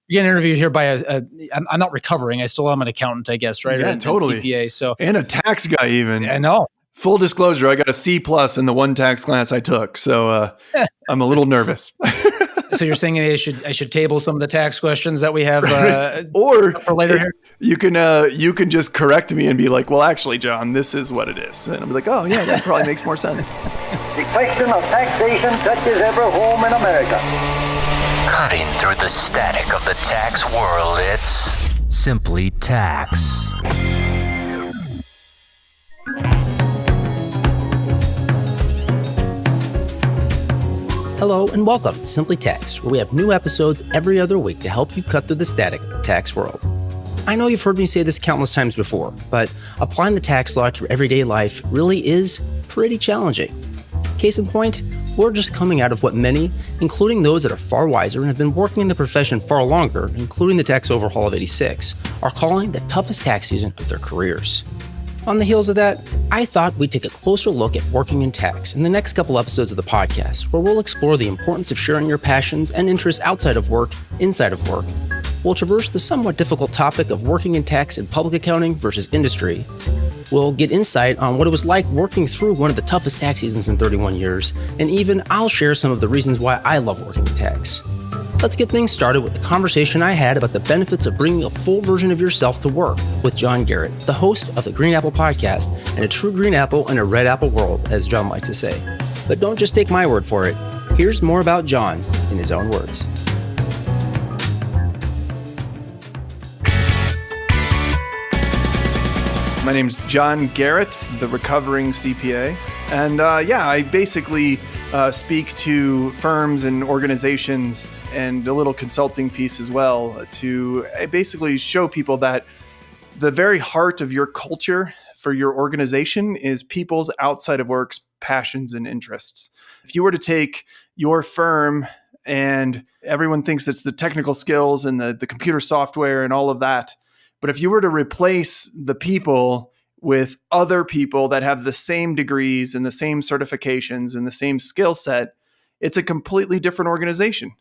You're getting interviewed here by I'm not recovering. I still am an accountant, I guess, right? Yeah, totally. CPA. So, and a tax guy even. I know. Full disclosure, I got a C+ in the one tax class I took. So I'm a little nervous. So you're saying I should table some of the tax questions that we have or for later here? You can just correct me and be like, well, actually, John, this is what it is. And I'll be like, oh, yeah, that probably makes more sense. The question of taxation touches every home in America. Cutting through the static of the tax world, it's Simply Tax. Hello and welcome to Simply Tax, where we have new episodes every other week to help you cut through the static of the tax world. I know you've heard me say this countless times before, but applying the tax law to your everyday life really is pretty challenging. Case in point, we're just coming out of what many, including those that are far wiser and have been working in the profession far longer, including the tax overhaul of '86, are calling the toughest tax season of their careers. On the heels of that, I thought we'd take a closer look at working in tax in the next couple episodes of the podcast, where we'll explore the importance of sharing your passions and interests outside of work, inside of work. We'll traverse the somewhat difficult topic of working in tax in public accounting versus industry. We'll get insight on what it was like working through one of the toughest tax seasons in 31 years, and even I'll share some of the reasons why I love working in tax. Let's get things started with the conversation I had about the benefits of bringing a full version of yourself to work with John Garrett, the host of the Green Apple podcast and a true green apple in a red apple world, as John likes to say. But don't just take my word for it. Here's more about John in his own words. My name's John Garrett, the recovering CPA. And I basically speak to firms and organizations and a little consulting piece as well to basically show people that the very heart of your culture for your organization is people's outside of work's passions and interests. If you were to take your firm and everyone thinks it's the technical skills and the computer software and all of that, but if you were to replace the people with other people that have the same degrees and the same certifications and the same skill set, it's a completely different organization.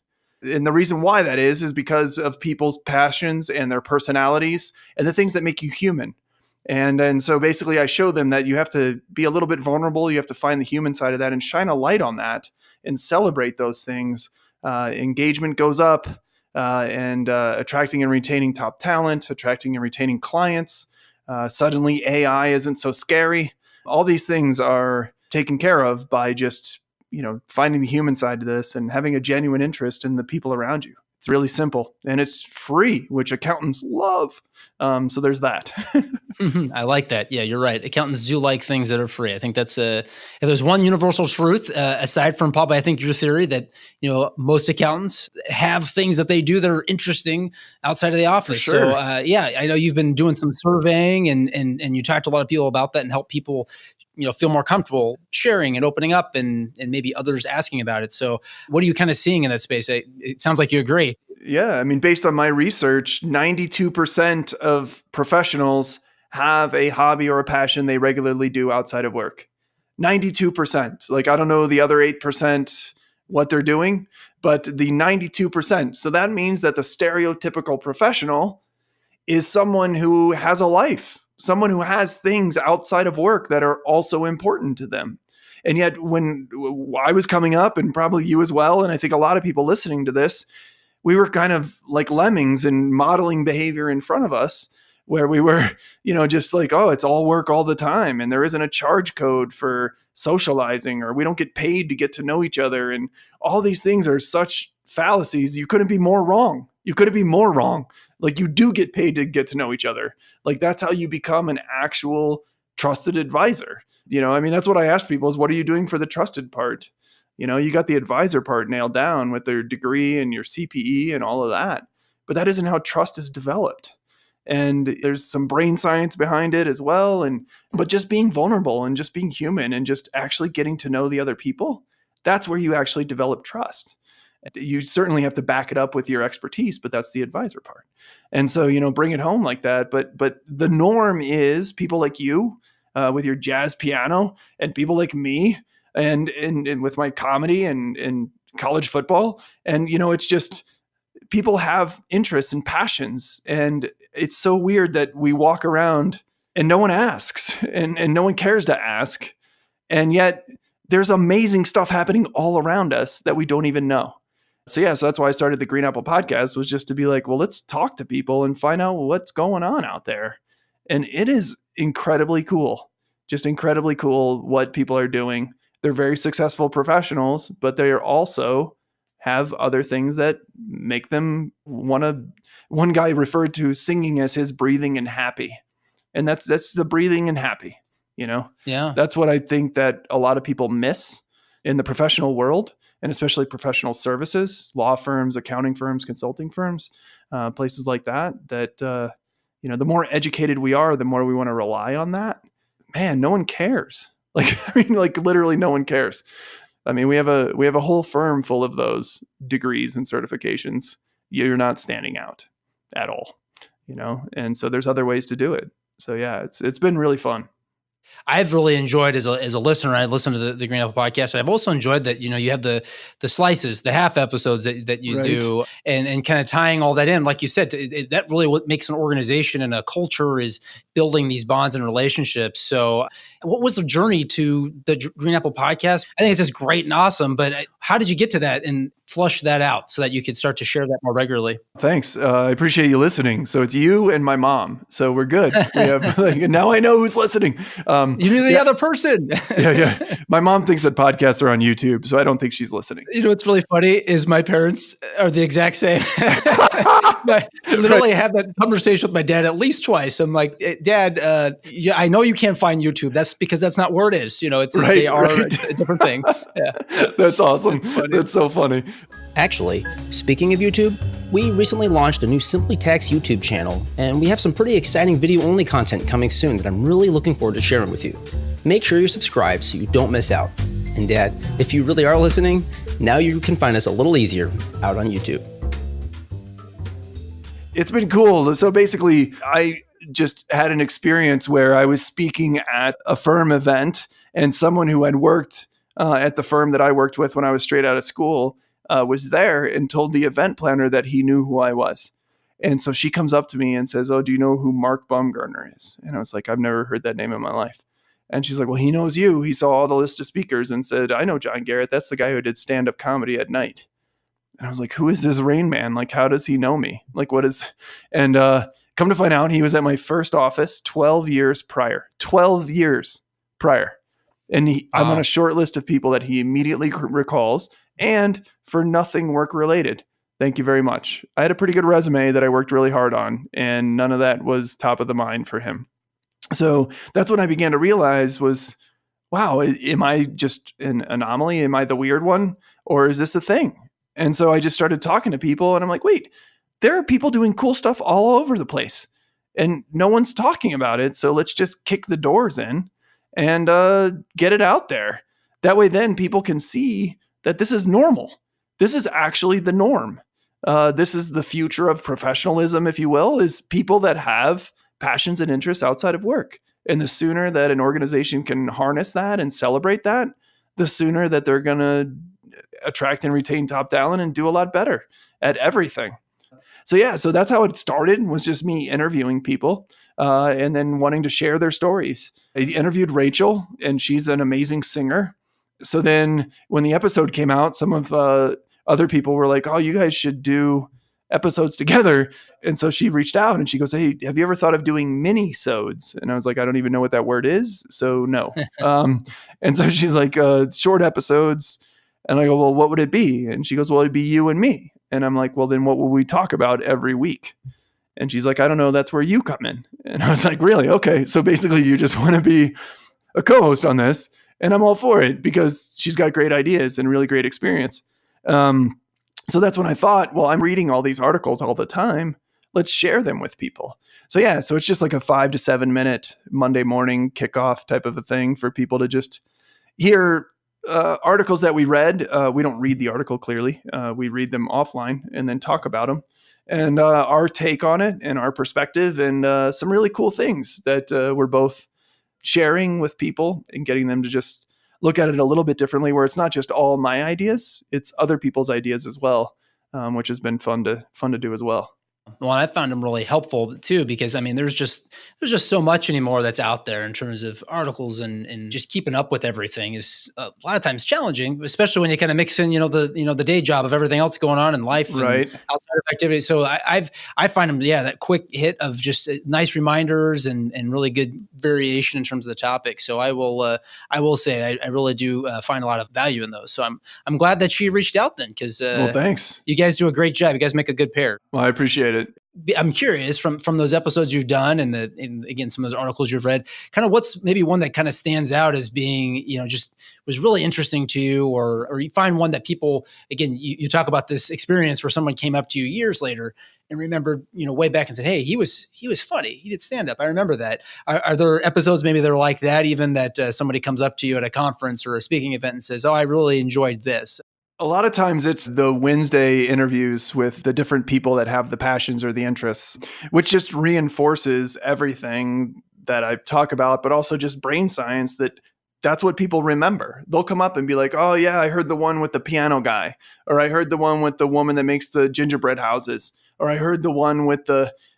And the reason why that is because of people's passions and their personalities and the things that make you human. And so basically I show them that you have to be a little bit vulnerable. You have to find the human side of that and shine a light on that and celebrate those things. Engagement goes up and attracting and retaining top talent, attracting and retaining clients. Suddenly AI isn't so scary. All these things are taken care of by just, finding the human side to this and having a genuine interest in the people around you. It's really simple and it's free, which accountants love. So there's that. I like that. Yeah, you're right. Accountants do like things that are free. I think that's if there's one universal truth, aside from probably, I think your theory that, most accountants have things that they do that are interesting outside of the office. For sure. So I know you've been doing some surveying and you talked to a lot of people about that and help people, feel more comfortable sharing and opening up and maybe others asking about it. So what are you kind of seeing in that space? It sounds like you agree. Yeah. I mean, based on my research, 92% of professionals have a hobby or a passion they regularly do outside of work. 92%. Like, I don't know the other 8% what they're doing, but the 92%. So that means that the stereotypical professional is someone who has a life, someone who has things outside of work that are also important to them. And yet when I was coming up, and probably you as well, and I think a lot of people listening to this, we were kind of like lemmings and modeling behavior in front of us where we were, just like, oh, it's all work all the time. And there isn't a charge code for socializing, or we don't get paid to get to know each other. And all these things are such fallacies. You couldn't be more wrong. Like, you do get paid to get to know each other. Like, that's how you become an actual trusted advisor. That's what I ask people is, what are you doing for the trusted part? You got the advisor part nailed down with their degree and your CPE and all of that, but that isn't how trust is developed. And there's some brain science behind it as well. But just being vulnerable and just being human and just actually getting to know the other people, that's where you actually develop trust. You certainly have to back it up with your expertise, but that's the advisor part. And so, bring it home like that. But the norm is people like you with your jazz piano, and people like me and with my comedy and college football. And, it's just people have interests and passions. And it's so weird that we walk around and no one asks and no one cares to ask. And yet there's amazing stuff happening all around us that we don't even know. So that's why I started the Green Apple podcast, was just to be like, well, let's talk to people and find out what's going on out there. And it is incredibly cool, just incredibly cool what people are doing. They're very successful professionals, but they are also have other things that make them want to. One guy referred to singing as his breathing and happy. And that's the breathing and happy, Yeah. That's what I think that a lot of people miss in the professional world, and especially professional services, law firms, accounting firms, consulting firms, places like that, the more educated we are, the more we want to rely on that. Man, no one cares. Literally no one cares. I mean, we have a whole firm full of those degrees and certifications. You're not standing out at all, and so there's other ways to do it. So it's been really fun. I've really enjoyed as a listener. I listen to the Green Apple podcast. And I've also enjoyed that, you have the slices, the half episodes that you do, and kind of tying all that in. Like you said, that really what makes an organization and a culture is building these bonds and relationships. So what was the journey to the Green Apple podcast? I think it's just great and awesome, but how did you get to that and flush that out so that you could start to share that more regularly? Thanks. I appreciate you listening. So it's you and my mom. So we're good. We have now I know who's listening. You knew the other person. Yeah. My mom thinks that podcasts are on YouTube, so I don't think she's listening. What's really funny is my parents are the exact same. I literally had that conversation with my dad at least twice. I'm like, Dad, I know you can't find YouTube. That's because that's not where it is. They are a different thing. Yeah. That's awesome. That's so funny. Actually, speaking of YouTube, we recently launched a new Simply Tax YouTube channel, and we have some pretty exciting video-only content coming soon that I'm really looking forward to sharing with you. Make sure you're subscribed so you don't miss out. And Dad, if you really are listening, now you can find us a little easier out on YouTube. It's been cool. So basically, I just had an experience where I was speaking at a firm event, and someone who had worked at the firm that I worked with when I was straight out of school was there and told the event planner that he knew who I was. And so she comes up to me and says, "Oh, do you know who Mark Baumgartner is?" And I was like, "I've never heard that name in my life." And she's like, "Well, he knows you. He saw all the list of speakers and said, 'I know John Garrett. That's the guy who did stand-up comedy at night.'" And I was like, "Who is this Rain Man? Like, how does he know me? Like, what is..." And come to find out, he was at my first office 12 years prior. 12 years prior. And I'm on a short list of people that he immediately recalls, and for nothing work related. Thank you very much. I had a pretty good resume that I worked really hard on, and none of that was top of the mind for him. So that's when I began to realize was, wow, am I just an anomaly? Am I the weird one? Or is this a thing? And so I just started talking to people, and I'm like, wait, there are people doing cool stuff all over the place, and no one's talking about it. So let's just kick the doors in and get it out there. That way, then people can see that this is normal. This is actually the norm. This is the future of professionalism, if you will, is people that have passions and interests outside of work. And the sooner that an organization can harness that and celebrate that, the sooner that they're going to attract and retain top talent and do a lot better at everything. So that's how it started, was just me interviewing people and then wanting to share their stories. I interviewed Rachel, and she's an amazing singer. So then when the episode came out, some of other people were like, "Oh, you guys should do episodes together." And so she reached out and she goes, "Hey, have you ever thought of doing mini-sodes?" And I was like, "I don't even know what that word is. So no." And so she's like, "Short episodes." And I go, "Well, what would it be?" And she goes, "Well, it'd be you and me." And I'm like, "Well, then what will we talk about every week?" And she's like, "I don't know. That's where you come in." And I was like, "Really? Okay. So basically you just want to be a co-host on this." And I'm all for it because she's got great ideas and really great experience. So that's when I thought, well, I'm reading all these articles all the time. Let's share them with people. So it's just like a 5 to 7 minute Monday morning kickoff type of a thing for people to just hear articles that we read. We don't read the article clearly. We read them offline and then talk about them and our take on it and our perspective and some really cool things that we're both sharing with people and getting them to just look at it a little bit differently, where it's not just all my ideas, it's other people's ideas as well. which has been fun to do as well. Well, I found them really helpful too, because I mean, there's just so much anymore that's out there in terms of articles, and just keeping up with everything is a lot of times challenging, especially when you kind of mix in, the day job of everything else going on in life and Right. outside of activity. So I find them, that quick hit of just nice reminders and really good variation in terms of the topic. So I will say I really do find a lot of value in those. So I'm glad that she reached out then, because Well, thanks. you guys do a great job. You guys make a good pair. Well, I appreciate it. I'm curious from those episodes you've done and again, some of those articles you've read, kind of what's maybe one that kind of stands out as being, just was really interesting to you, or you find one that people, again, you talk about this experience where someone came up to you years later and remembered, way back and said, hey, he was funny. He did stand up. I remember that. Are there episodes maybe that are like that, even that somebody comes up to you at a conference or a speaking event and says, oh, I really enjoyed this? A lot of times it's the Wednesday interviews with the different people that have the passions or the interests, which just reinforces everything that I talk about, but also just brain science, that's what people remember. They'll come up and be like, oh yeah, I heard the one with the piano guy, or I heard the one with the woman that makes the gingerbread houses, or I heard the one with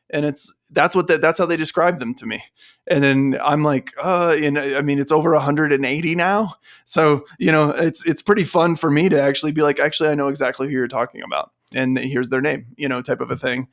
and that's how they describe them to me. And then I'm like, it's over 180 now. So, it's pretty fun for me to actually be like, actually, I know exactly who you're talking about. And here's their name, type of a thing.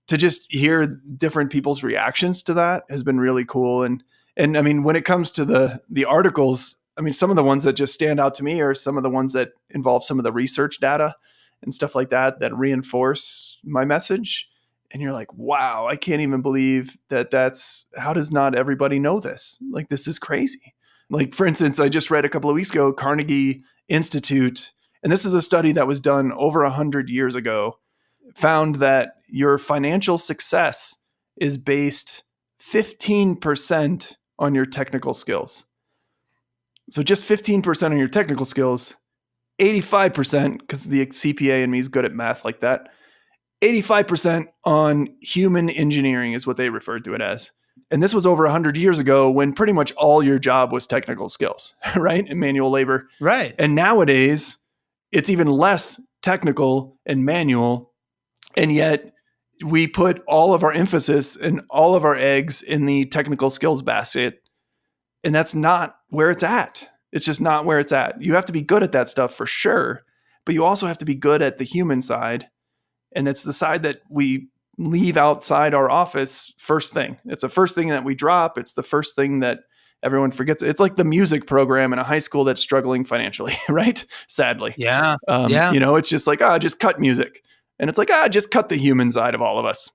To just hear different people's reactions to that has been really cool. And I mean, when it comes to the articles, I mean, some of the ones that just stand out to me are some of the ones that involve some of the research data and stuff like that reinforce my message. And you're like, wow, I can't even believe how does not everybody know this? Like, this is crazy. Like, for instance, I just read a couple of weeks ago, Carnegie Institute, and this is a study that was done over 100 years ago, found that your financial success is based 15% on your technical skills. So just 15% on your technical skills, 85%, because the CPA in me is good at math like that, 85% on human engineering is what they referred to it as. And this was over 100 years ago, when pretty much all your job was technical skills, right? And manual labor. Right. And nowadays, it's even less technical and manual. And yet we put all of our emphasis and all of our eggs in the technical skills basket. And that's not where it's at. It's just not where it's at. You have to be good at that stuff for sure, but you also have to be good at the human side. And it's the side that we leave outside our office first thing. It's the first thing that we drop. It's the first thing that everyone forgets. It's like the music program in a high school that's struggling financially, right? Sadly. Yeah. It's just like, just cut music. And it's like, just cut the human side of all of us.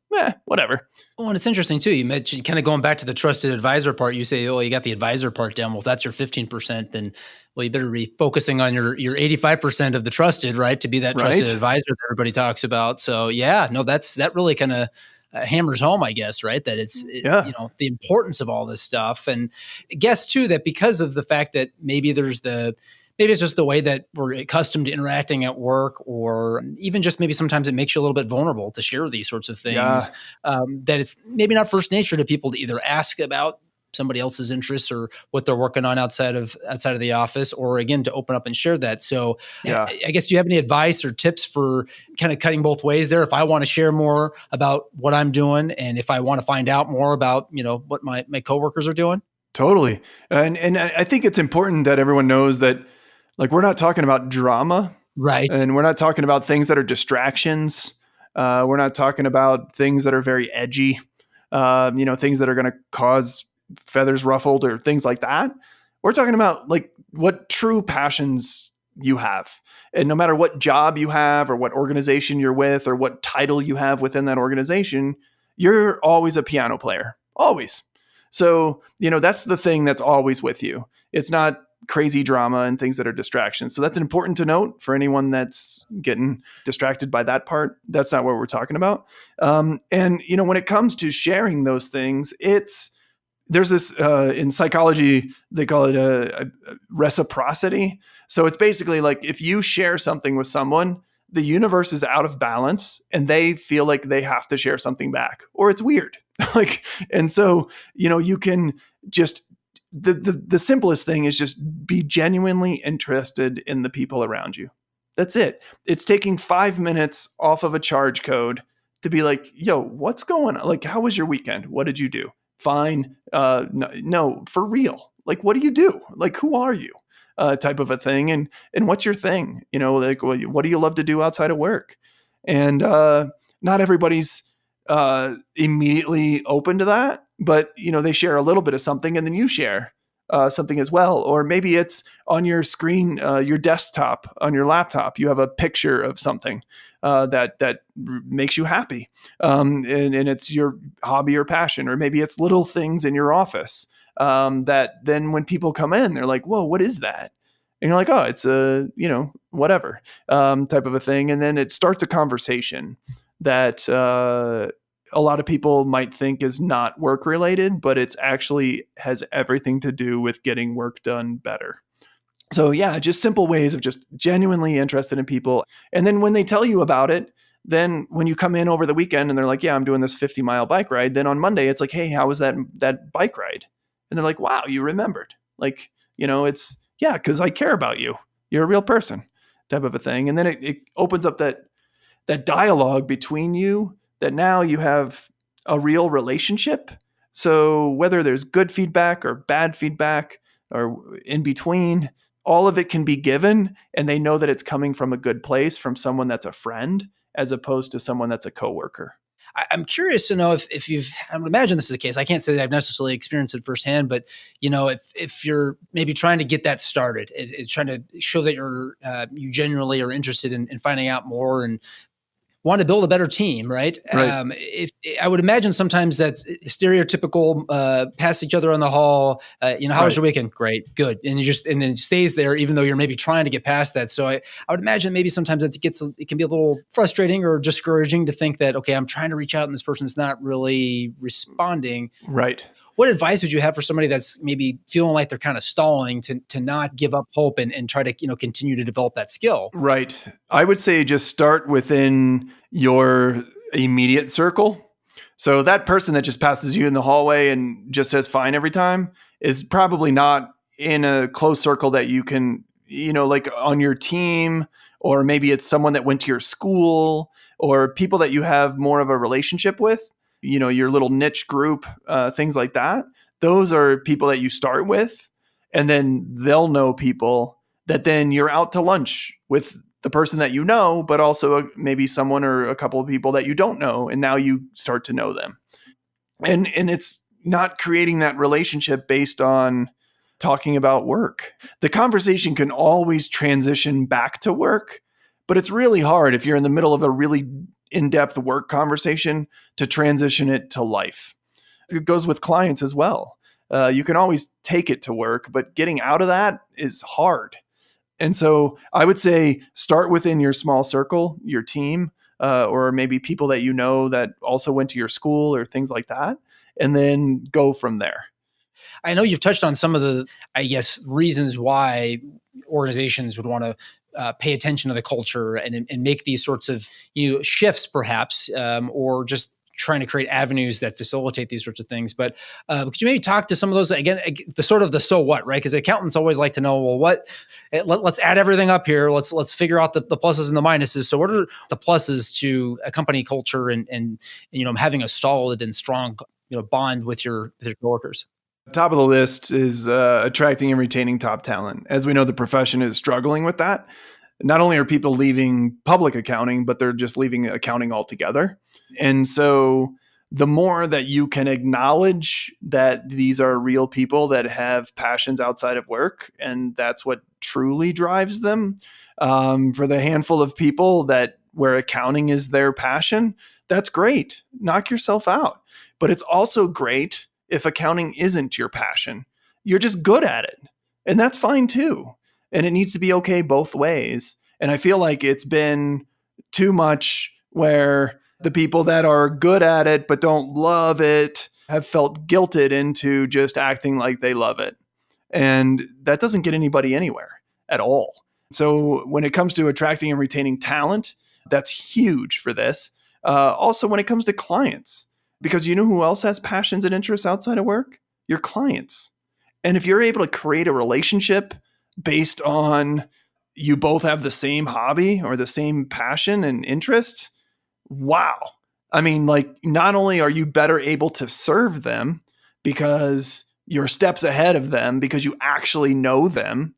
Whatever. Well, and it's interesting too. You mentioned, kind of going back to the trusted advisor part, you say, oh, you got the advisor part down. Well, if that's your 15%, then, well, you better be focusing on your 85% of the trusted, right? To be that trusted advisor that everybody talks about. So that really kind of hammers home, I guess, right? That the importance of all this stuff. And I guess too, that because of the fact that maybe maybe it's just the way that we're accustomed to interacting at work, or even just maybe sometimes it makes you a little bit vulnerable to share these sorts of things, that it's maybe not first nature to people to either ask about somebody else's interests or what they're working on outside of the office, or again, to open up and share that. So I guess, do you have any advice or tips for kind of cutting both ways there? If I want to share more about what I'm doing, and if I want to find out more about, what my coworkers are doing? Totally. And I think it's important that everyone knows that, like, we're not talking about drama, right? And we're not talking about things that are distractions. We're not talking about things that are very edgy, things that are going to cause feathers ruffled or things like that. We're talking about like what true passions you have. And no matter what job you have or what organization you're with or what title you have within that organization, you're always a piano player, always. So, that's the thing that's always with you. It's not crazy drama and things that are distractions. So that's important to note for anyone that's getting distracted by that part. That's not what we're talking about. And when it comes to sharing those things, there's this in psychology, they call it a reciprocity. So it's basically like, if you share something with someone, the universe is out of balance and they feel like they have to share something back, or it's weird. And so, you can just, the simplest thing is just be genuinely interested in the people around you. That's it. It's taking 5 minutes off of a charge code to be like, yo, what's going on? Like, how was your weekend? What did you do? Fine. No, for real. Like, what do you do? Like, who are you? Type of a thing. And what's your thing? Like, what do you love to do outside of work? And not everybody's immediately open to that, but they share a little bit of something, and then you share something as well. Or maybe it's on your screen, your desktop, on your laptop, you have a picture of something that makes you happy. And it's your hobby or passion, or maybe it's little things in your office that then when people come in, they're like, whoa, what is that? And you're like, oh, it's a, whatever type of a thing. And then it starts a conversation that a lot of people might think is not work related, but it's actually has everything to do with getting work done better. So yeah, just simple ways of just genuinely interested in people. And then when they tell you about it, then when you come in over the weekend and they're like, yeah, I'm doing this 50-mile bike ride. Then on Monday, it's like, hey, how was that bike ride? And they're like, wow, you remembered. Like, it's, yeah, because I care about you. You're a real person type of a thing. And then it opens up that dialogue between you, that now you have a real relationship. So whether there's good feedback or bad feedback or in between, all of it can be given, and they know that it's coming from a good place, from someone that's a friend, as opposed to someone that's a coworker. I'm curious to know if you've, I would imagine this is the case. I can't say that I've necessarily experienced it firsthand, but if you're maybe trying to get that started, it's trying to show that you genuinely are interested in finding out more and want to build a better team, right? Right. If I would imagine sometimes that's stereotypical, pass each other on the hall. How was your weekend? Great, good, and then it stays there, even though you're maybe trying to get past that. So I would imagine maybe sometimes it can be a little frustrating or discouraging to think that, okay, I'm trying to reach out and this person's not really responding. Right. What advice would you have for somebody that's maybe feeling like they're kind of stalling to not give up hope and try to continue to develop that skill? Right. I would say just start within your immediate circle. So that person that just passes you in the hallway and just says fine every time is probably not in a close circle that you can, like on your team, or maybe it's someone that went to your school, or people that you have more of a relationship with. Your little niche group, things like that. Those are people that you start with, and then they'll know people that then you're out to lunch with the person that you know, but also maybe someone or a couple of people that you don't know, and now you start to know them. And it's not creating that relationship based on talking about work. The conversation can always transition back to work, but it's really hard if you're in the middle of a really in-depth work conversation to transition it to life. It goes with clients as well. You can always take it to work, but getting out of that is hard. And so I would say start within your small circle, your team, or maybe people that you know that also went to your school or things like that, and then go from there. I know you've touched on some of the, I guess, reasons why organizations would want to pay attention to the culture and make these sorts of shifts, perhaps, or just trying to create avenues that facilitate these sorts of things. But could you maybe talk to some of those, again, the sort of the so what, right? Because accountants always like to know, well, let's add everything up here. Let's figure out the pluses and the minuses. So what are the pluses to a company culture and having a solid and strong bond with your coworkers? Top of the list is attracting and retaining top talent. As we know, the profession is struggling with that. Not only are people leaving public accounting, but they're just leaving accounting altogether. And so the more that you can acknowledge that these are real people that have passions outside of work, and that's what truly drives them, for the handful of people where accounting is their passion, that's great. Knock yourself out. But it's also great if accounting isn't your passion. You're just good at it. And that's fine too. And it needs to be okay both ways. And I feel like it's been too much where the people that are good at it but don't love it have felt guilted into just acting like they love it. And that doesn't get anybody anywhere at all. So when it comes to attracting and retaining talent, that's huge for this. Also, when it comes to clients, because you know who else has passions and interests outside of work? Your clients. And if you're able to create a relationship based on you both have the same hobby or the same passion and interest, wow. I mean, like, not only are you better able to serve them because you're steps ahead of them because you actually know them,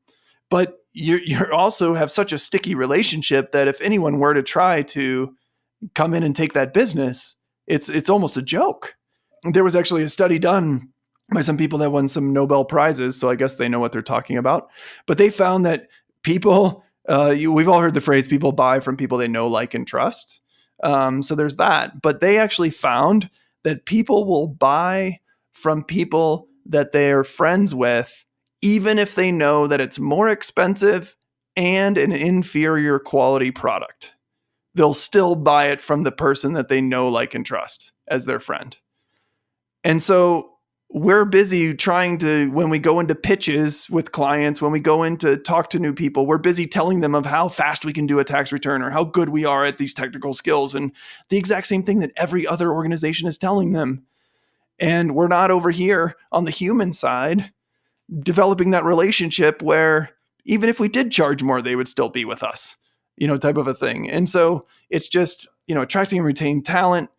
but you're also have such a sticky relationship that if anyone were to try to come in and take that business, it's almost a joke. There was actually a study done by some people that won some Nobel Prizes, so I guess they know what they're talking about. But they found that people, we've all heard the phrase, people buy from people they know, like, and trust. So there's that. But they actually found that people will buy from people that they're friends with, even if they know that it's more expensive and an inferior quality product. They'll still buy it from the person that they know, like, and trust as their friend. And so we're busy trying to, when we go into pitches with clients, when we go in to talk to new people, we're busy telling them of how fast we can do a tax return or how good we are at these technical skills, and the exact same thing that every other organization is telling them. And we're not over here on the human side developing that relationship where even if we did charge more, they would still be with us, type of a thing. And so it's just, attracting and retaining talent,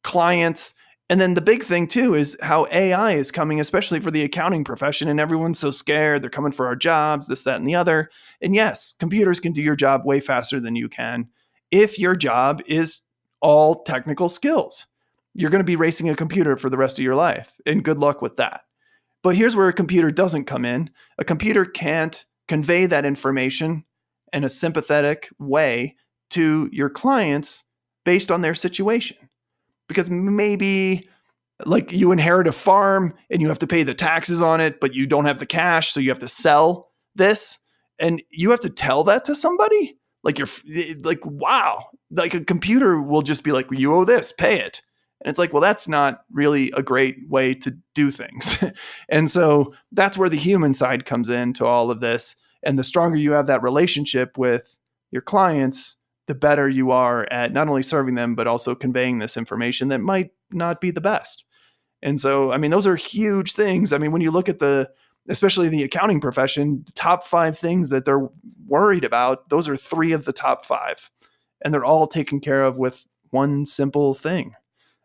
clients. And then the big thing too is how AI is coming, especially for the accounting profession. And everyone's so scared. They're coming for our jobs, this, that, and the other. And yes, computers can do your job way faster than you can. If your job is all technical skills, you're going to be racing a computer for the rest of your life. And good luck with that. But here's where a computer doesn't come in. A computer can't convey that information in a sympathetic way to your clients based on their situation. Because maybe, like, you inherit a farm and you have to pay the taxes on it, but you don't have the cash, so you have to sell this, and you have to tell that to somebody. Like, you're like, wow, like, a computer will just be like, well, you owe this, pay it. And it's like, well, that's not really a great way to do things. And so that's where the human side comes into all of this. And the stronger you have that relationship with your clients, the better you are at not only serving them, but also conveying this information that might not be the best. And so, I mean, those are huge things. I mean, when you look at especially the accounting profession, the top 5 things that they're worried about, those are 3 of the top 5. And they're all taken care of with one simple thing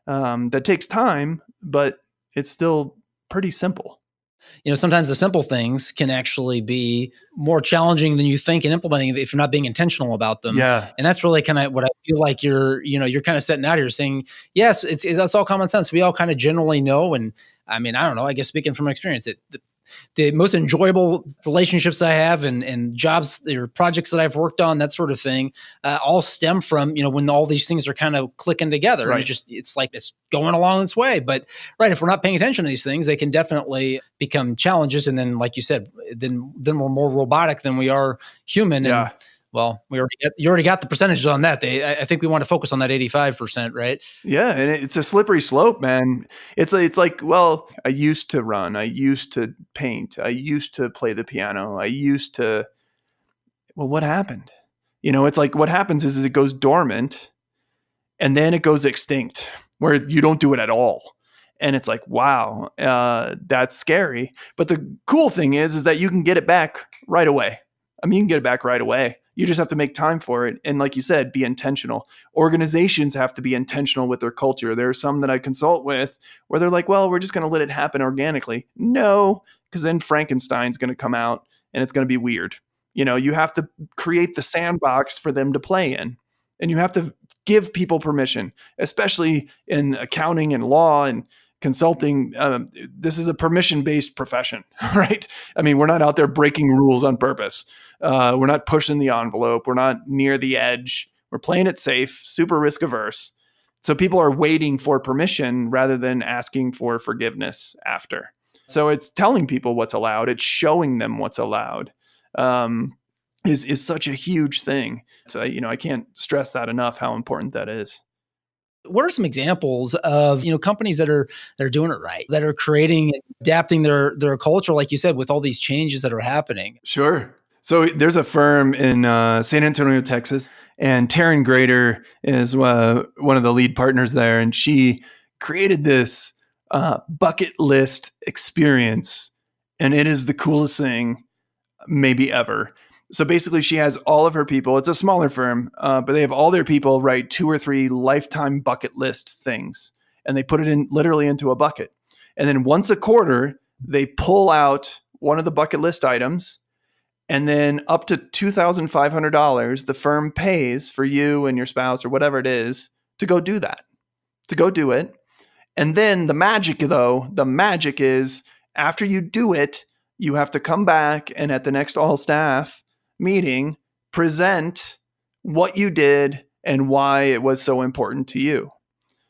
that takes time, but it's still pretty simple. Sometimes the simple things can actually be more challenging than you think in implementing if you're not being intentional about them. Yeah. And that's really kind of what I feel like you're kind of setting out here saying, yes, that's all common sense. We all kind of generally know. And I mean, I don't know, I guess speaking from experience, the most enjoyable relationships I have and jobs or projects that I've worked on, that sort of thing, all stem from, when all these things are kind of clicking together. Right. And it's like it's going along its way. But right, if we're not paying attention to these things, they can definitely become challenges. And then, like you said, then we're more robotic than we are human. Yeah. And, well, you already got the percentages on that. I think we want to focus on that 85%, right? Yeah, and it's a slippery slope, man. It's like, well, I used to run, I used to paint, I used to play the piano, well, what happened? It's like what happens is it goes dormant and then it goes extinct where you don't do it at all. And it's like, wow, that's scary. But the cool thing is that you can get it back right away. I mean, you can get it back right away. You just have to make time for it. And like you said, be intentional. Organizations have to be intentional with their culture. There are some that I consult with where they're like, well, we're just going to let it happen organically. No, because then Frankenstein's going to come out and it's going to be weird. You have to create the sandbox for them to play in. And you have to give people permission, especially in accounting and law and consulting. This is a permission-based profession, right? I mean, we're not out there breaking rules on purpose. We're not pushing the envelope. We're not near the edge. We're playing it safe, super risk averse. So people are waiting for permission rather than asking for forgiveness after. So it's telling people what's allowed. It's showing them what's allowed. Is such a huge thing. So, I can't stress that enough, how important that is. What are some examples of, companies that are doing it right, that are creating, adapting their culture, like you said, with all these changes that are happening? Sure. So there's a firm in San Antonio, Texas, and Taryn Grader is one of the lead partners there. And she created this bucket list experience. And it is the coolest thing maybe ever. So basically, she has all of her people. It's a smaller firm, but they have all their people write 2 or 3 lifetime bucket list things, and they put it in literally into a bucket. And then once a quarter, they pull out one of the bucket list items, and then up to $2,500, the firm pays for you and your spouse or whatever it is to go do that, to go do it. And then the magic is after you do it, you have to come back and at the next all staff meeting, present what you did and why it was so important to you.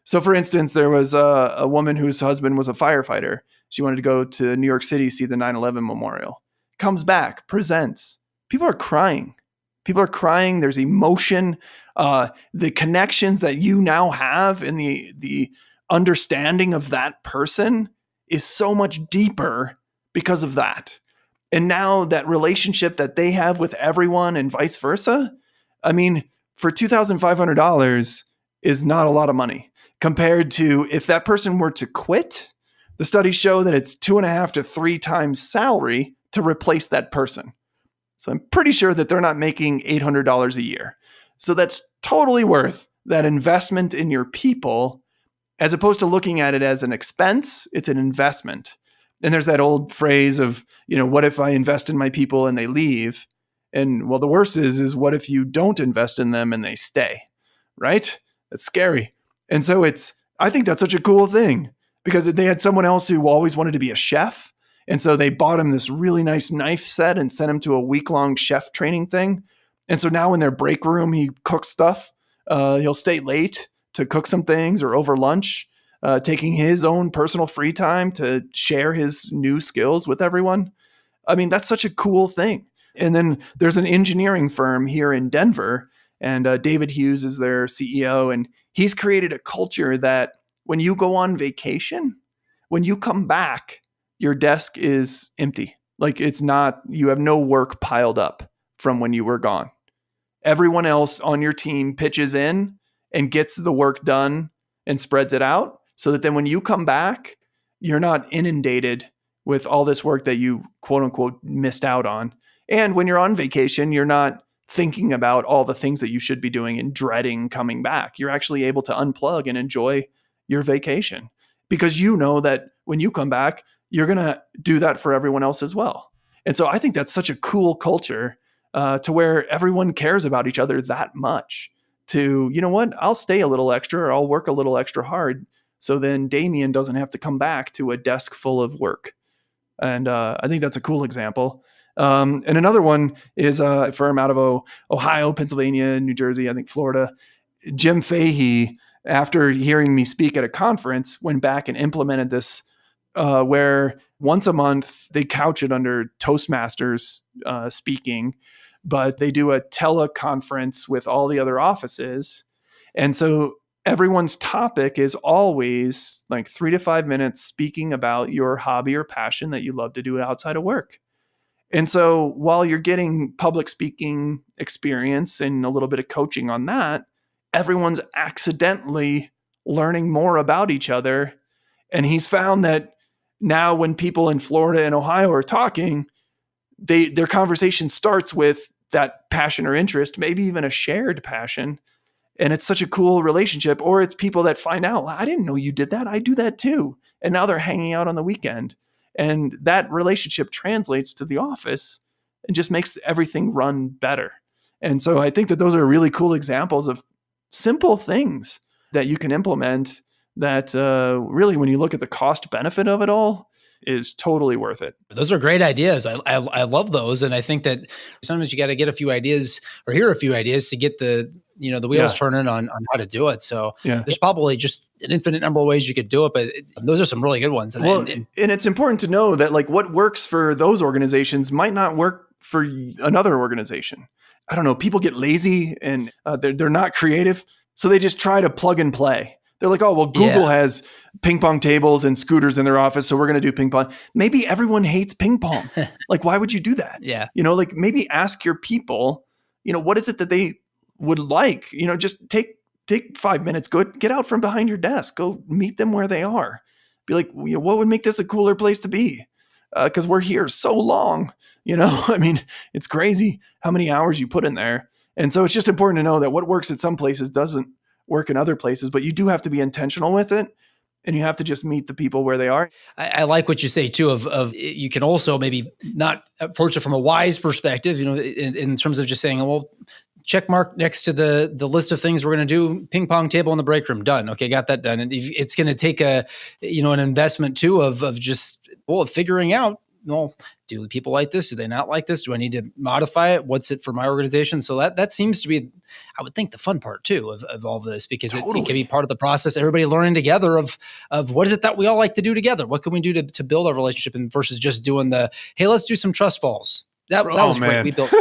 So for instance, there was a woman whose husband was a firefighter. She wanted to go to New York City, see the 9/11 memorial. Comes back, presents. People are crying. There's emotion. The connections that you now have and the understanding of that person is so much deeper because of that. And now that relationship that they have with everyone and vice versa, I mean, for $2,500 is not a lot of money compared to if that person were to quit. The studies show that it's 2.5 to 3 times salary to replace that person. So I'm pretty sure that they're not making $800 a year. So that's totally worth that investment in your people, as opposed to looking at it as an expense. It's an investment. And there's that old phrase of, what if I invest in my people and they leave? And well, the worst is what if you don't invest in them and they stay, right? That's scary. And so I think that's such a cool thing because they had someone else who always wanted to be a chef. And so they bought him this really nice knife set and sent him to a week-long chef training thing. And so now in their break room, he cooks stuff. He'll stay late to cook some things or over lunch. Taking his own personal free time to share his new skills with everyone. I mean, that's such a cool thing. And then there's an engineering firm here in Denver, and David Hughes is their CEO, and he's created a culture that when you go on vacation, when you come back, your desk is empty. Like you have no work piled up from when you were gone. Everyone else on your team pitches in and gets the work done and spreads it out. So that then when you come back, you're not inundated with all this work that you quote unquote missed out on. And when you're on vacation, you're not thinking about all the things that you should be doing and dreading coming back. You're actually able to unplug and enjoy your vacation because you know that when you come back, you're going to do that for everyone else as well. And so I think that's such a cool culture to where everyone cares about each other that much to, I'll stay a little extra or I'll work a little extra hard. So then Damien doesn't have to come back to a desk full of work. And I think that's a cool example. And another one is a firm out of Ohio, Pennsylvania, New Jersey, I think Florida. Jim Fahey, after hearing me speak at a conference, went back and implemented this where once a month they couch it under Toastmasters speaking, but they do a teleconference with all the other offices. And so everyone's topic is always like 3 to 5 minutes speaking about your hobby or passion that you love to do outside of work. And so while you're getting public speaking experience and a little bit of coaching on that, everyone's accidentally learning more about each other. And he's found that now when people in Florida and Ohio are talking, their conversation starts with that passion or interest, maybe even a shared passion. And it's such a cool relationship. Or it's people that find out, I didn't know you did that. I do that too. And now they're hanging out on the weekend. And that relationship translates to the office and just makes everything run better. And so I think that those are really cool examples of simple things that you can implement that really, when you look at the cost benefit of it all, is totally worth it. Those are great ideas. I love those. And I think that sometimes you got to get a few ideas or hear a few ideas to get the wheels turning on how to do it. So there's probably just an infinite number of ways you could do it, but those are some really good ones. And it's important to know that like what works for those organizations might not work for another organization. I don't know. People get lazy and they're not creative. So they just try to plug and play. They're like, oh, well, Google has ping pong tables and scooters in their office, so we're going to do ping pong. Maybe everyone hates ping pong. Like, why would you do that? Yeah. Like maybe ask your people, what is it that they would like? Just take 5 minutes, go get out from behind your desk, go meet them where they are. Be like, what would make this a cooler place to be? because we're here so long. I mean, it's crazy how many hours you put in there. And so it's just important to know that what works at some places doesn't work in other places, but you do have to be intentional with it. And you have to just meet the people where they are. I like what you say too, of you can also maybe not approach it from a wise perspective, in terms of just saying, well, check mark next to the list of things we're going to do, ping pong table in the break room, done. Okay, got that done. And it's going to take an investment too of just, figuring out, well, do people like this? Do they not like this? Do I need to modify it? What's it for my organization? So that seems to be, I would think, the fun part too of all of this, because it can be part of the process. Everybody learning together of what is it that we all like to do together? What can we do to build our relationship, and versus just doing hey, let's do some trust falls. That was great. We built,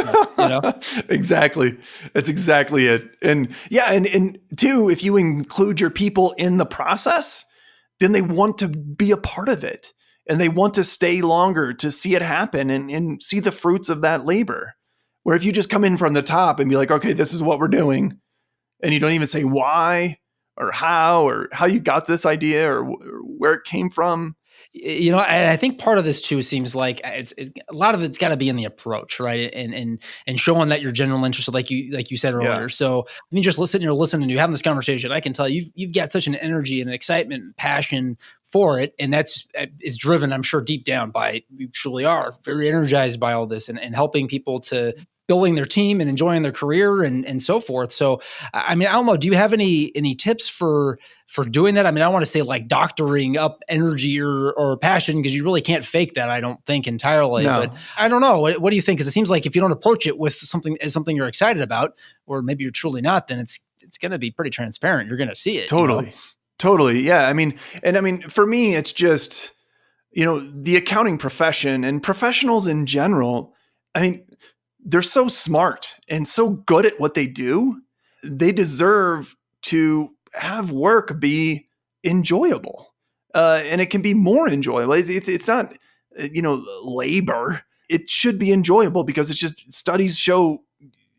Exactly. That's exactly it. And yeah, and two, if you include your people in the process, then they want to be a part of it. And they want to stay longer to see it happen and see the fruits of that labor. Where if you just come in from the top and be like, okay, this is what we're doing, and you don't even say why or how you got this idea or where it came from. And I think part of this too seems like a lot of it's got to be in the approach, right? And showing that you're general interested, like you said earlier. Yeah. So I mean, just you're listening and you're having this conversation. I can tell you've got such an energy and an excitement and passion for it, and is driven, I'm sure, deep down by, you truly are very energized by all this and helping people to building their team and enjoying their career and so forth. So, I mean, I don't know, do you have any tips for doing that? I mean, I want to say like doctoring up energy or passion, because you really can't fake that, I don't think, entirely. No. But I don't know. What do you think? Because it seems like if you don't approach it with something you're excited about, or maybe you're truly not, then it's going to be pretty transparent. You're going to see it. Totally. Yeah. I mean, for me, it's just, the accounting profession and professionals in general, I mean, they're so smart and so good at what they do. They deserve to have work be enjoyable. And it can be more enjoyable. It's not, labor. It should be enjoyable, because it's just, studies show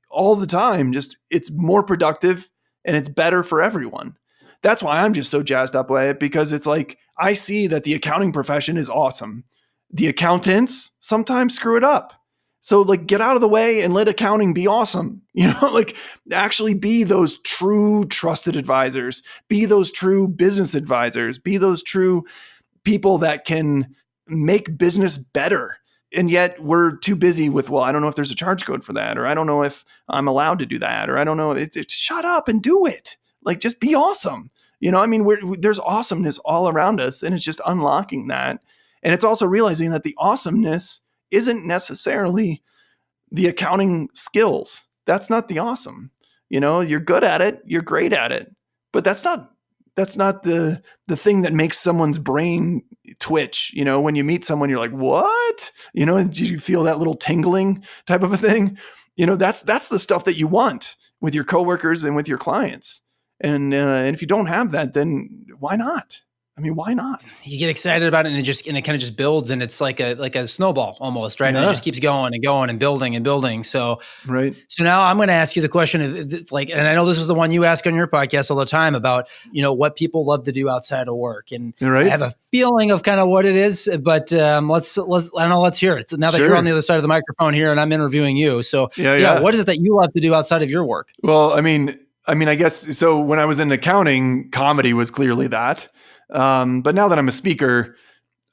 all the time, just it's more productive and it's better for everyone. That's why I'm just so jazzed up by it, because it's like, I see that the accounting profession is awesome. The accountants sometimes screw it up. So like, get out of the way and let accounting be awesome. Actually be those true trusted advisors, be those true business advisors, be those true people that can make business better. And yet we're too busy with, well, I don't know if there's a charge code for that, or I don't know if I'm allowed to do that, or I don't know. Shut up and do it. Like, just be awesome. There's awesomeness all around us, and it's just unlocking that. And it's also realizing that the awesomeness isn't necessarily the accounting skills. That's not the awesome. You're good at it, you're great at it, but that's not the thing that makes someone's brain twitch. When you meet someone, you're like, what? Did you feel that little tingling type of a thing? That's the stuff that you want with your coworkers and with your clients. And if you don't have that, then why not? I mean, why not? You get excited about it, and it kind of just builds, and it's like a snowball almost, right? Yeah. And it just keeps going and going and building and building. So, right. So now I'm going to ask you the question of, and I know this is the one you ask on your podcast all the time about, what people love to do outside of work. And right. I have a feeling of kind of what it is, but let's hear it. So now that you're on the other side of the microphone here and I'm interviewing you. So yeah, what is it that you love to do outside of your work? Well, I mean, I guess, so when I was in accounting, comedy was clearly that. But now that I'm a speaker,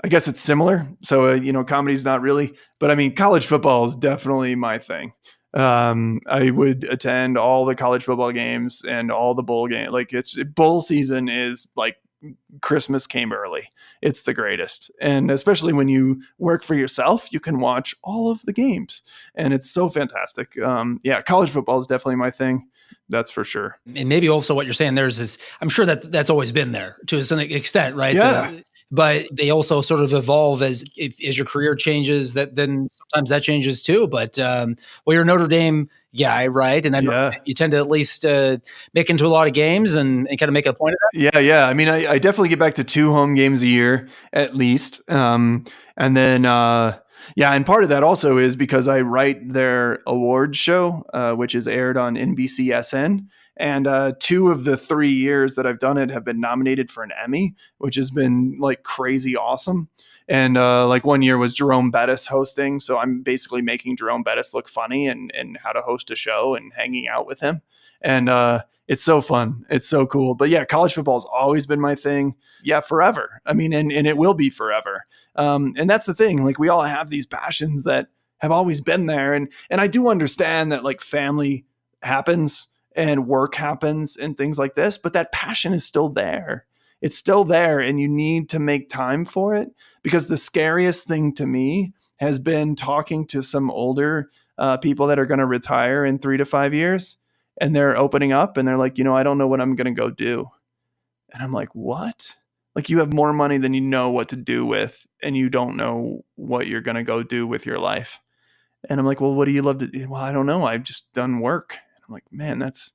I guess it's similar. So, comedy's not really, but I mean, college football is definitely my thing. I would attend all the college football games and all the bowl games. Like, bowl season is like Christmas came early. It's the greatest. And especially when you work for yourself, you can watch all of the games, and it's so fantastic. College football is definitely my thing. That's for sure. And maybe also what you're saying there is I'm sure that that's always been there to some extent, right? Yeah. But they also sort of evolve as your career changes. That then sometimes that changes too. But you're a Notre Dame guy, right? And you tend to at least make into a lot of games and kind of make a point of that. Yeah. I mean, I definitely get back to 2 home games a year at least, and then. And part of that also is because I write their awards show, which is aired on NBCSN. And 2 of the 3 years that I've done it have been nominated for an Emmy, which has been like crazy awesome. And like one year was Jerome Bettis hosting. So I'm basically making Jerome Bettis look funny and how to host a show and hanging out with him. And it's so fun. It's so cool. But yeah, college football has always been my thing. Yeah, forever. I mean, and it will be forever. And that's the thing. Like we all have these passions that have always been there. And I do understand that like family happens and work happens and things like this, but that passion is still there. It's still there, and you need to make time for it, because the scariest thing to me has been talking to some older people that are going to retire in 3 to 5 years, and they're opening up and they're like, I don't know what I'm going to go do. And I'm like, what? Like you have more money than you know what to do with, and you don't know what you're going to go do with your life. And I'm like, well, what do you love to do? Well, I don't know. I've just done work. I'm like, man, that's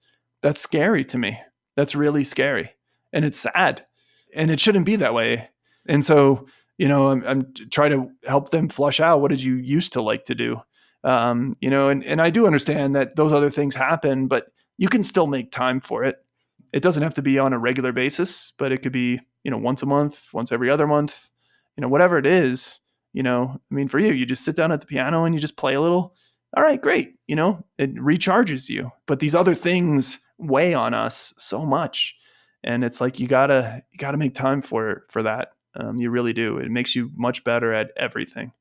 scary to me. That's really scary. And it's sad. And it shouldn't be that way. And so, I'm trying to help them flush out, what did you used to like to do? And I do understand that those other things happen, but you can still make time for it. It doesn't have to be on a regular basis, but it could be, once a month, once every other month, whatever it is. For you just sit down at the piano and you just play a little. All right, great. It recharges you. But these other things weigh on us so much. And it's like, you gotta make time for that. You really do. It makes you much better at everything.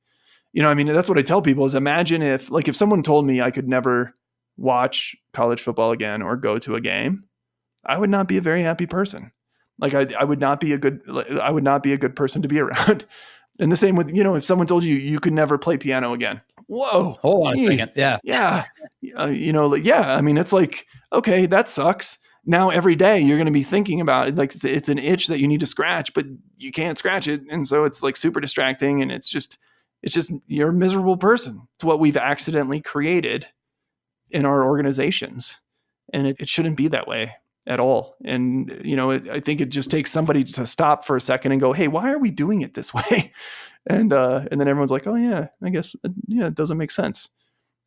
That's what I tell people is, imagine if someone told me I could never watch college football again or go to a game, I would not be a very happy person. Like I would not be a good person to be around. And the same with, if someone told you could never play piano again. Whoa. Hold on a second. Yeah. Yeah. It's like, okay, that sucks. Now every day you're going to be thinking about it. Like it's an itch that you need to scratch, but you can't scratch it. And so it's like super distracting, and it's just you're a miserable person. It's what we've accidentally created in our organizations. And it shouldn't be that way at all. And, I think it just takes somebody to stop for a second and go, hey, why are we doing it this way? And then everyone's like, oh yeah, I guess, yeah, it doesn't make sense.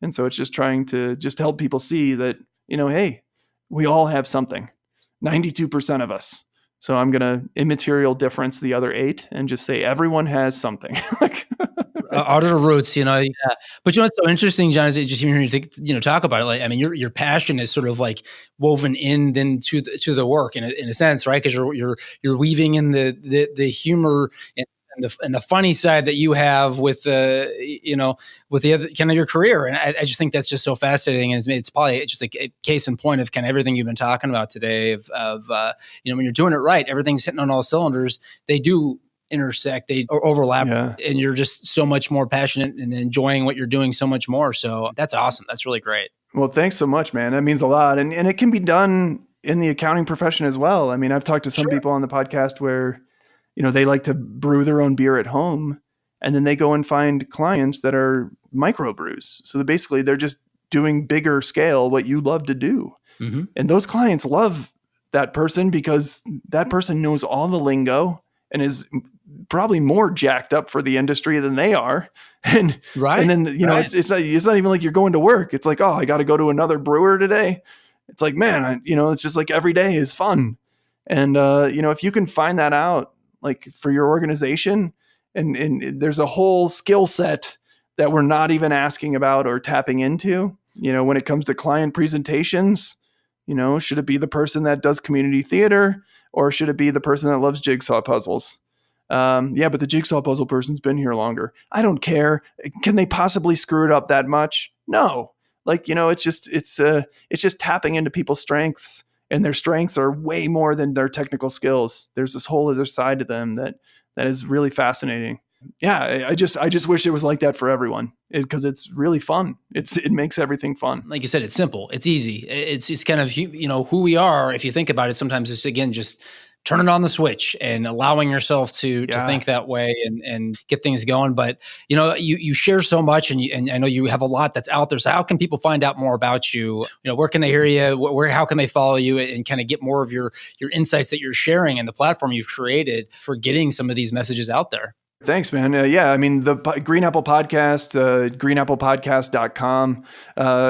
And so it's just trying to just help people see that, hey, we all have something, 92% of us. So I'm going to immaterial difference the other 8 and just say everyone has something. Out of the roots, yeah. But what's so interesting, John, is just hearing you think, talk about it. Like, your passion is sort of like woven in then to the work in a sense, right? Because you're weaving in the humor and the funny side that you have with with the other kind of your career. And I just think that's just so fascinating. And it's probably just a case in point of kind of everything you've been talking about today of when you're doing it right, everything's hitting on all cylinders. They do intersect, they overlap, and you're just so much more passionate and enjoying what you're doing so much more. So that's awesome. That's really great. Well, thanks so much, man. That means a lot. And it can be done in the accounting profession as well. I've talked to some people on the podcast where, they like to brew their own beer at home, and then they go and find clients that are microbrews. So they're just doing bigger scale what you love to do. Mm-hmm. And those clients love that person because that person knows all the lingo and is probably more jacked up for the industry than they are. And then, it's not even like you're going to work. It's like, oh, I got to go to another brewer today. It's like, man, it's just like every day is fun. And, if you can find that out, like for your organization, and there's a whole skill set that we're not even asking about or tapping into, when it comes to client presentations, should it be the person that does community theater, or should it be the person that loves jigsaw puzzles? But the jigsaw puzzle person's been here longer. I don't care. Can they possibly screw it up that much? No. It's just tapping into people's strengths, and their strengths are way more than their technical skills. There's this whole other side to them that is really fascinating. Yeah, I just wish it was like that for everyone, because it's really fun. It makes everything fun. Like you said, it's simple, it's easy. It's just kind of who we are. If you think about it, sometimes it's again just turning on the switch and allowing yourself to think that way and get things going. But you share so much, and I know you have a lot that's out there. So how can people find out more about you? Where can they hear you? How can they follow you and kind of get more of your insights that you're sharing and the platform you've created for getting some of these messages out there? Thanks, man. Yeah, I mean, the Green Apple Podcast, greenapplepodcast.com,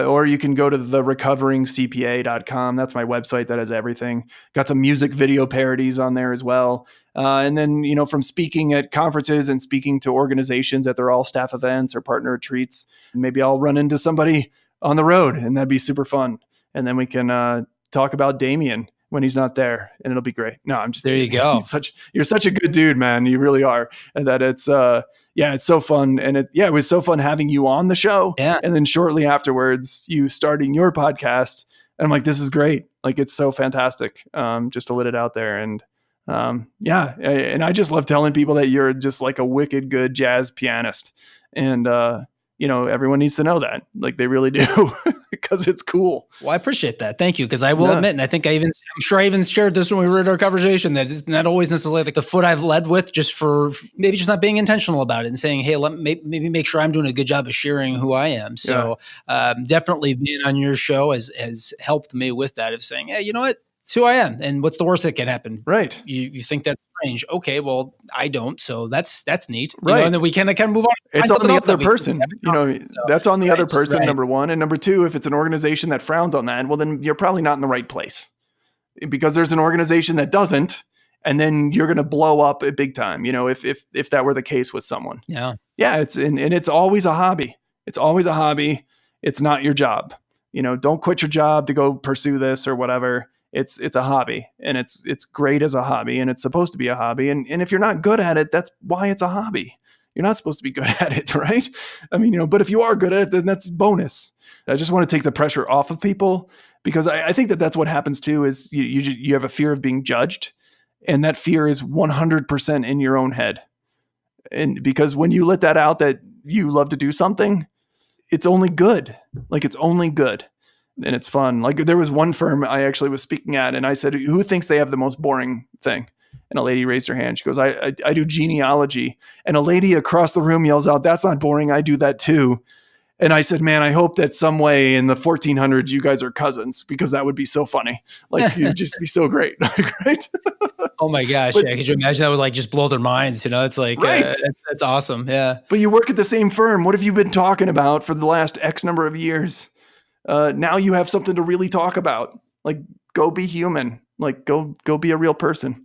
or you can go to therecoveringcpa.com. That's my website that has everything. Got some music video parodies on there as well. And then, from speaking at conferences and speaking to organizations at their all-staff events or partner retreats, maybe I'll run into somebody on the road, and that'd be super fun. And then we can talk about Damien when he's not there, and it'll be great. No, I'm just there. You go. You're such a good dude, man. You really are. And that it's so fun. And it was so fun having you on the show. Yeah. And then shortly afterwards, you starting your podcast. And I'm like, this is great. Like, it's so fantastic. Just to let it out there. And and I just love telling people that you're just like a wicked good jazz pianist. And everyone needs to know that. Like, they really do, because it's cool. Well, I appreciate that. Thank you. Because I will admit, and I think I'm sure I even shared this when we were in our conversation, that it's not always necessarily like the foot I've led with, just for maybe just not being intentional about it and saying, hey, maybe make sure I'm doing a good job of sharing who I am. So definitely being on your show has helped me with that, of saying, hey, you know what? It's who I am. And what's the worst that can happen? Right. You think that's strange. Okay, well, I don't. So that's neat. Right. And then we kind of move on. It's on the other person. That's on the other person, number one. And number two, if it's an organization that frowns on that, well, then you're probably not in the right place. Because there's an organization that doesn't, and then you're going to blow up at big time, if that were the case with someone. Yeah. Yeah, it's always a hobby. It's always a hobby. It's not your job. Don't quit your job to go pursue this or whatever. It's a hobby, and it's great as a hobby, and it's supposed to be a hobby. And if you're not good at it, that's why it's a hobby. You're not supposed to be good at it, right? I mean, but if you are good at it, then that's bonus. I just want to take the pressure off of people, because I think that's what happens too, is you have a fear of being judged, and that fear is 100% in your own head. And because when you let that out, that you love to do something, it's only good. Like, it's only good. And it's fun. Like, there was one firm I actually was speaking at, and I said, who thinks they have the most boring thing? And a lady raised her hand. She goes, I do genealogy. And a lady across the room yells out, that's not boring. I do that too. And I said, man, I hope that some way in the 1400s you guys are cousins, because that would be so funny. Like, you'd just be so great. Right? Oh my gosh. Yeah. Could you imagine that would like just blow their minds? It's like, right. That's awesome. Yeah. But you work at the same firm. What have you been talking about for the last X number of years? Now you have something to really talk about. Like, go be human. Like, go be a real person.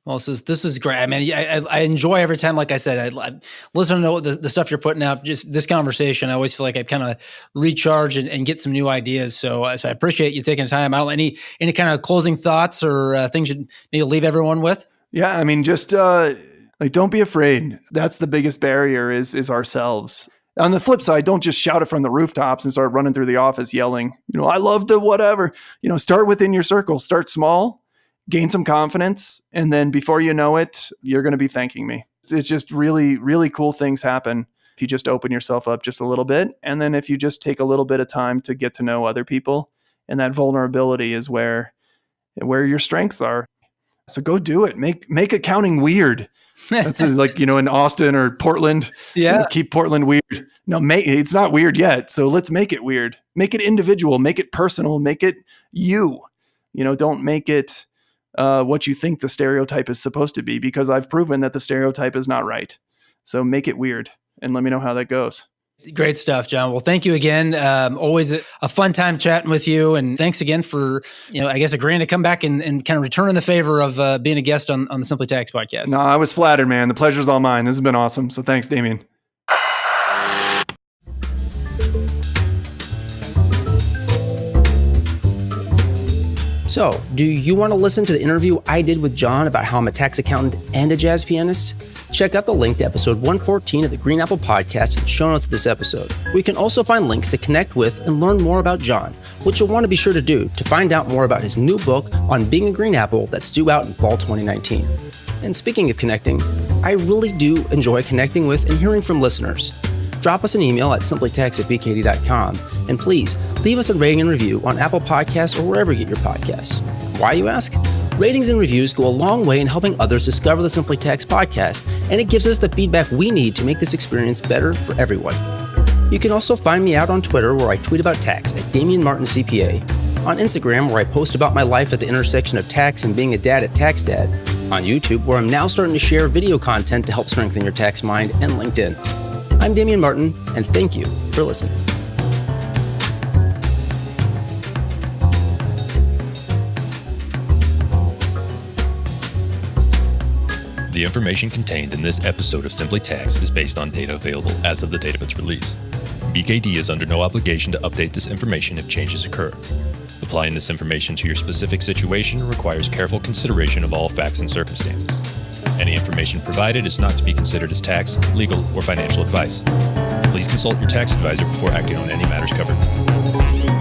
Well, this is great. I mean, I enjoy every time, like I said, I listen to the stuff you're putting out, just this conversation. I always feel like I kind of recharge and get some new ideas. So I appreciate you taking the time out. Any kind of closing thoughts or things you'd maybe leave everyone with? Yeah. I mean, just don't be afraid. That's the biggest barrier is ourselves. On the flip side, don't just shout it from the rooftops and start running through the office yelling, I love the whatever. Start within your circle, start small, gain some confidence. And then before you know it, you're going to be thanking me. It's just really, really cool things happen if you just open yourself up just a little bit. And then if you just take a little bit of time to get to know other people, and that vulnerability is where your strengths are. So go do it. Make accounting weird. That's like, in Austin or Portland. Yeah. Keep Portland weird. No, it's not weird yet. So let's make it weird. Make it individual. Make it personal. Make it you. Don't make it what you think the stereotype is supposed to be, because I've proven that the stereotype is not right. So make it weird, and let me know how that goes. Great stuff, John. Well, thank you again. Always a fun time chatting with you. And thanks again for, I guess, agreeing to come back and kind of returning the favor of being a guest on the Simply Tax podcast. No, I was flattered, man. The pleasure's all mine. This has been awesome. So thanks, Damien. So, do you want to listen to the interview I did with John about how I'm a tax accountant and a jazz pianist? Check out the link to episode 114 of the Green Apple Podcast in the show notes of this episode. We can also find links to connect with and learn more about John, which you'll want to be sure to do to find out more about his new book on being a Green Apple that's due out in fall 2019. And speaking of connecting, I really do enjoy connecting with and hearing from listeners. Drop us an email at simplytax@bkd.com, and please leave us a rating and review on Apple Podcasts or wherever you get your podcasts. Why, you ask? Ratings and reviews go a long way in helping others discover the Simply Tax podcast, and it gives us the feedback we need to make this experience better for everyone. You can also find me out on Twitter, where I tweet about tax at Damien Martin CPA, on Instagram, where I post about my life at the intersection of tax and being a dad at TaxDad, on YouTube, where I'm now starting to share video content to help strengthen your tax mind, and LinkedIn. I'm Damien Martin, and thank you for listening. The information contained in this episode of Simply Tax is based on data available as of the date of its release. BKD is under no obligation to update this information if changes occur. Applying this information to your specific situation requires careful consideration of all facts and circumstances. Any information provided is not to be considered as tax, legal, or financial advice. Please consult your tax advisor before acting on any matters covered.